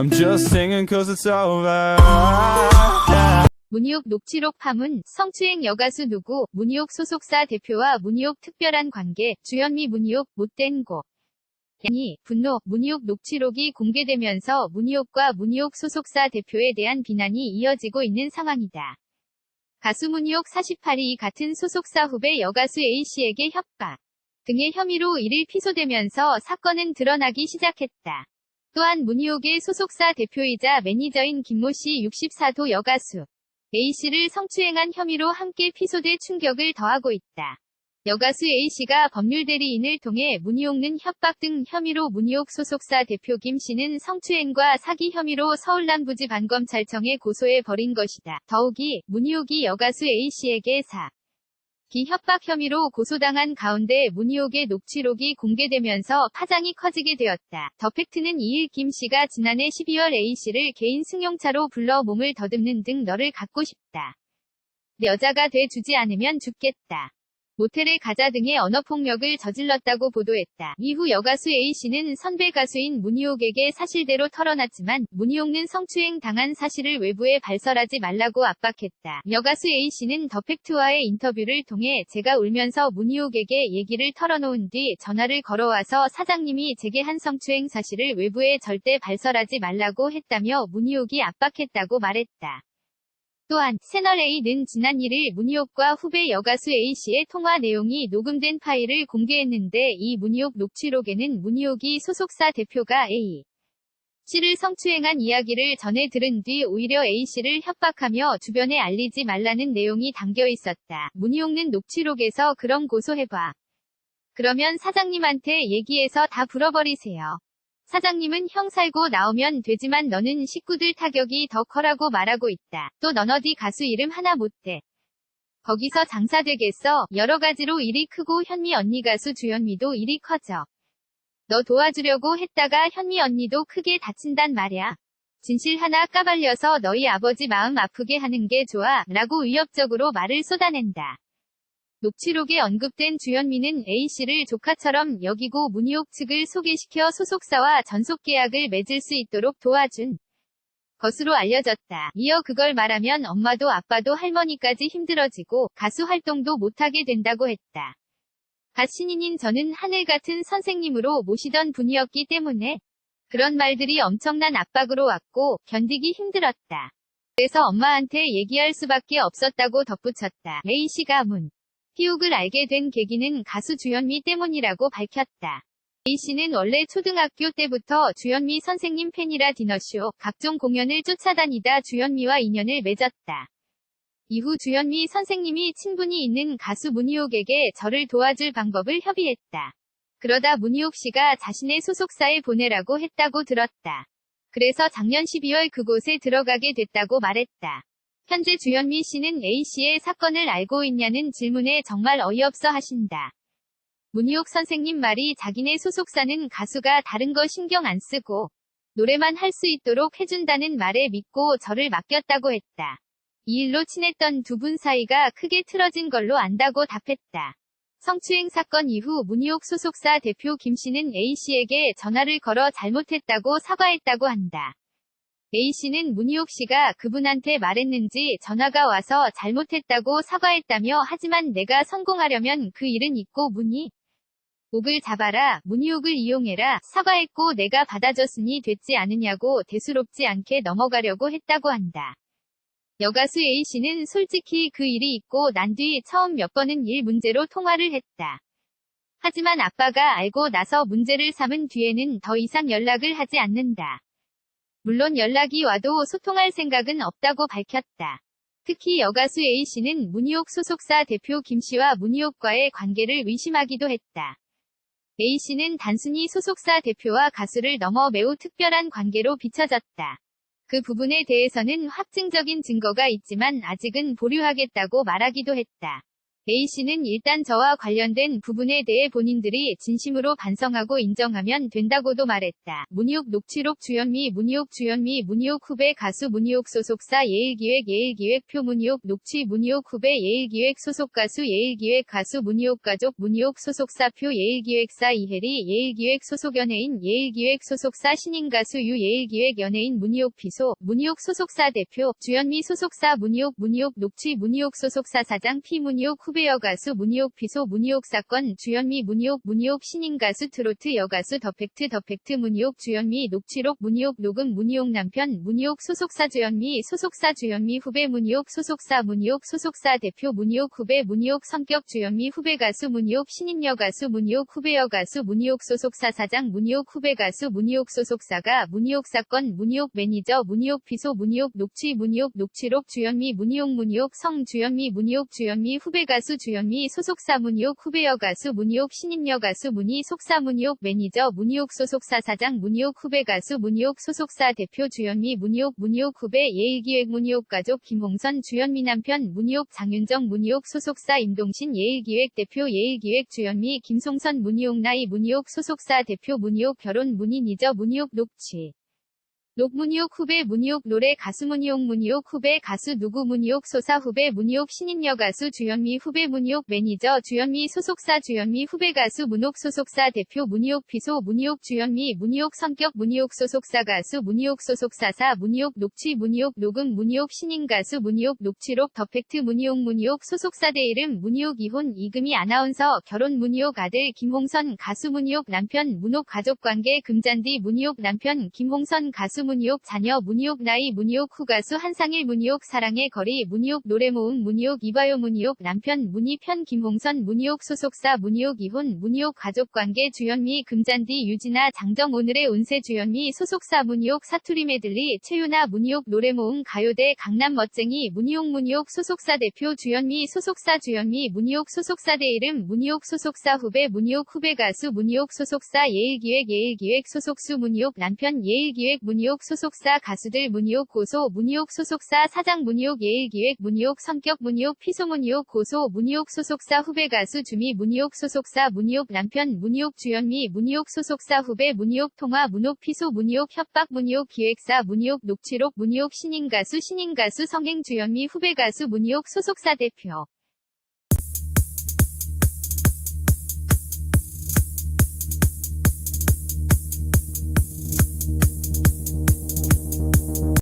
I'm just singing cause it's over. 문희옥 녹취록 파문, 성추행 여가수 누구, 문희옥 소속사 대표와 문희옥 특별한 관계, 주현미 문희옥, 못된 곡. 양이, 분노, 문희옥 녹취록이 공개되면서 문희옥과 문희옥 소속사 대표에 대한 비난이 이어지고 있는 상황이다. 가수 문희옥 48이 같은 소속사 후배 여가수 A씨에게 협박 등의 혐의로 1일 피소되면서 사건은 드러나기 시작했다. 또한 문희옥의 소속사 대표이자 매니저인 김모씨 64도 여가수 A씨를 성추행한 혐의로 함께 피소돼 충격을 더하고 있다. 여가수 A씨가 법률대리인을 통해 문희옥는 협박 등 혐의로 문희옥 소속사 대표 김씨는 성추행과 사기 혐의로 서울남부지방검찰청에 고소해 버린 것이다. 더욱이 문희옥이 여가수 A씨에게 사기 협박 혐의로 고소당한 가운데 문희옥의 녹취록이 공개되면서 파장이 커지게 되었다. 더 팩트는 2일 김씨가 지난해 12월 A씨를 개인 승용차로 불러 몸을 더듬는 등 너를 갖고 싶다. 여자가 돼 주지 않으면 죽겠다. 모텔에 가자 등의 언어폭력을 저질렀다고 보도했다. 이후 여가수 A씨는 선배 가수인 문희옥에게 사실대로 털어놨지만 문희옥은 성추행 당한 사실을 외부에 발설하지 말라고 압박했다. 여가수 A씨는 더 팩트와의 인터뷰를 통해 제가 울면서 문희옥에게 얘기를 털어놓은 뒤 전화를 걸어와서 사장님이 제게 한 성추행 사실을 외부에 절대 발설하지 말라고 했다며 문희옥이 압박했다고 말했다. 또한 채널A는 지난 1일 문희옥과 후배 여가수 A씨의 통화 내용이 녹음된 파일을 공개했는데 이 문희옥 녹취록에는 문희옥이 소속사 대표가 A씨를 성추행한 이야기를 전해 들은 뒤 오히려 A씨를 협박하며 주변에 알리지 말라는 내용이 담겨 있었다. 문희옥은 녹취록에서 그럼 고소해봐. 그러면 사장님한테 얘기해서 다 불어버리세요. 사장님은 형 살고 나오면 되지만 너는 식구들 타격이 더 커라고 말하고 있다. 또 넌 어디 가수 이름 하나 못해. 거기서 장사되겠어. 여러 가지로 일이 크고 현미 언니 가수 주현미도 일이 커져. 너 도와주려고 했다가 현미 언니도 크게 다친단 말야. 진실 하나 까발려서 너희 아버지 마음 아프게 하는 게 좋아. 라고 위협적으로 말을 쏟아낸다. 녹취록에 언급된 주현미는 A씨를 조카처럼 여기고 문희옥 측을 소개시켜 소속사와 전속계약을 맺을 수 있도록 도와준 것으로 알려졌다. 이어 그걸 말하면 엄마도 아빠도 할머니까지 힘들어지고 가수 활동도 못하게 된다고 했다. 갓 신인인 저는 하늘 같은 선생님으로 모시던 분이었기 때문에 그런 말들이 엄청난 압박으로 왔고 견디기 힘들었다. 그래서 엄마한테 얘기할 수밖에 없었다고 덧붙였다. A씨가 희옥을 알게 된 계기는 가수 주현미 때문이라고 밝혔다. A씨는 원래 초등학교 때부터 주현미 선생님 팬이라 디너쇼, 각종 공연을 쫓아다니다 주현미와 인연을 맺었다. 이후 주현미 선생님이 친분이 있는 가수 문희옥에게 저를 도와줄 방법을 협의했다. 그러다 문희옥 씨가 자신의 소속사에 보내라고 했다고 들었다. 그래서 작년 12월 그곳에 들어가게 됐다고 말했다. 현재 주현미 씨는 A씨의 사건을 알고 있냐는 질문에 정말 어이없어 하신다. 문희옥 선생님 말이 자기네 소속사는 가수가 다른 거 신경 안 쓰고 노래만 할 수 있도록 해준다는 말에 믿고 저를 맡겼다고 했다. 이 일로 친했던 두 분 사이가 크게 틀어진 걸로 안다고 답했다. 성추행 사건 이후 문희옥 소속사 대표 김씨는 A씨에게 전화를 걸어 잘못했다고 사과했다고 한다. A씨는 문희옥 씨가 그분한테 말했는지 전화가 와서 잘못했다고 사과했다며 하지만 내가 성공하려면 그 일은 있고 문희옥을 잡아라, 문희옥을 이용해라, 사과했고 내가 받아줬으니 됐지 않으냐고 대수롭지 않게 넘어가려고 했다고 한다. 여가수 A씨는 솔직히 그 일이 있고 난 뒤 처음 몇 번은 일 문제로 통화를 했다. 하지만 아빠가 알고 나서 문제를 삼은 뒤에는 더 이상 연락을 하지 않는다. 물론 연락이 와도 소통할 생각은 없다고 밝혔다. 특히 여가수 A씨는 문희옥 소속사 대표 김씨와 문희옥과의 관계를 의심하기도 했다. A씨는 단순히 소속사 대표와 가수를 넘어 매우 특별한 관계로 비춰졌다. 그 부분에 대해서는 확증적인 증거가 있지만 아직은 보류하겠다고 말하기도 했다. A씨는 일단 저와 관련된 부분에 대해 본인들이 진심으로 반성하고 인정하면 된다고도 말했다. 문희옥 녹취록 주현미 문희옥 후배 가수 문희옥 소속사 예일기획표 문희옥 녹취 문희옥 후배 예일기획 소속 가수 예일기획 가수 문희옥 가족 문희옥 소속사표 예일기획사 이혜리 예일기획 소속 연예인 예일기획 소속사 신인 가수 유 예일기획 연예인 문희옥 피소 문희옥 소속사 대표 주현미 소속사 문희옥 녹취 문희옥 소속사 사장 피 문희옥 후배 여가수 문희옥 피소 문희옥 사건 주현미 문희옥 신인 가수 트로트 여가수 더팩트 문희옥 주현미 녹취록 문희옥 녹음 문희옥 남편 문희옥 소속사 주현미 후배 문희옥 소속사 대표 문희옥 후배 문희옥 성격 주현미 후배 가수 문희옥 신인 여가수 문희옥 후배 여가수 문희옥 소속사 사장 문희옥 후배 가수 문희옥 소속사가 문희옥 사건 문희옥 매니저 문희옥 피소 문희옥 녹취 문희옥 녹취록 주현미 문희옥 성 주현미 주현미 후배 가수 주현미 소속사 문희옥 후배 여가수 문희옥 신인 여가수 문희 속사 문희옥 매니저 문희옥 소속사 사장 문희옥 후배 가수 문희옥 소속사 대표 주현미 문희옥 후배 예일기획 문희옥 가족 김홍선 주현미 남편 문희옥 장윤정 문희옥 소속사 임동신 예일기획 대표 예일기획 주현미 김송선 문희옥 나이 문희옥 소속사 대표 문희옥 결혼 문인이저 문희옥 녹취 녹문희옥 후배 문희옥 노래 가수 문희옥 후배 가수 누구 문희옥 소사 후배 문희옥 신인 여가수 주현미 후배 문희옥 매니저 주현미 소속사 주현미 후배 가수 문옥 소속사 대표 문희옥 피소 문희옥 주현미 문희옥 성격 문희옥 소속사 가수 문희옥 소속사사 문희옥 녹취 문희옥 녹음 문희옥 신인 가수 문희옥 녹취록 더팩트 문희옥 소속사 대 이름 문희옥 이혼 이금희 아나운서 결혼 문희옥 아들 김홍선 가수 문희옥 남편 문옥 가족관계 금잔디 문희옥 남편 김홍선 가수 문희옥 자녀 문희옥 나이 문희옥 후가수 한상일 문희옥 사랑의 거리 문희옥 노래모음 문희옥 이봐요 문희옥 남편 문희편 김홍선 문희옥 소속사 문희옥 이혼 문희옥 가족관계 주현미 금잔디 유진아 장정 오늘의 운세 주현미 소속사 문희옥 사투리 메들리 최유나 문희옥 노래모음 가요대 강남 멋쟁이 문희옥 소속사 대표 주현미 소속사 주현미 문희옥 소속사 대 이름 문희옥 소속사 후배 문희옥 후배 가수 문희옥 소속사 예일기획 소속수 문희옥 남편 예일기획 문희옥 소속사 가수들 문희옥 고소 문희옥 소속사 사장 문희옥 예일기획 문희옥 성격 문희옥 피소 문희옥 고소 문희옥 소속사 후배 가수 주미 문희옥 소속사 문희옥 남편 문희옥 주현미 문희옥 소속사 후배 문희옥 통화 문옥 피소 문희옥 협박 문희옥 기획사 문희옥 녹취록 문희옥 신인 가수 성행 주현미 후배 가수 문희옥 소속사 대표